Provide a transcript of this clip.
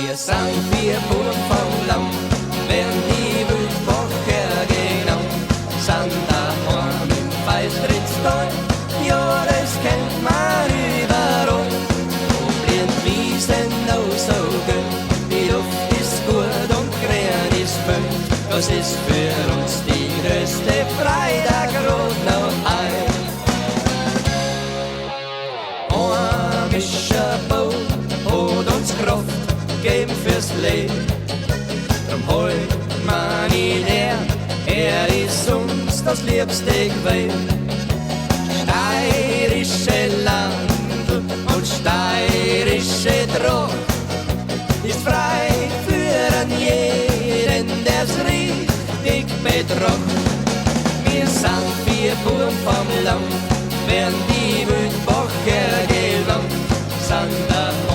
Wir sind vier Buben vom Land, werden die Wildwoche genommen. Sind daheim im Feistrittstal, ja, das kennt man überall. Wo blind Wiesen noch so gut, die Luft ist gut und grün ist voll. Das ist für uns die größte Freitag rot noch ein. Ein Mischerboot hat uns Kraft geben fürs Leben. Drum holt man ihn her, er ist uns das liebste gewesen. Steirische Land und steirische Tracht ist frei für an jeden, der's richtig betracht. Wir sind vier Buben vom Land, werden die Wildwoche gelangt, sind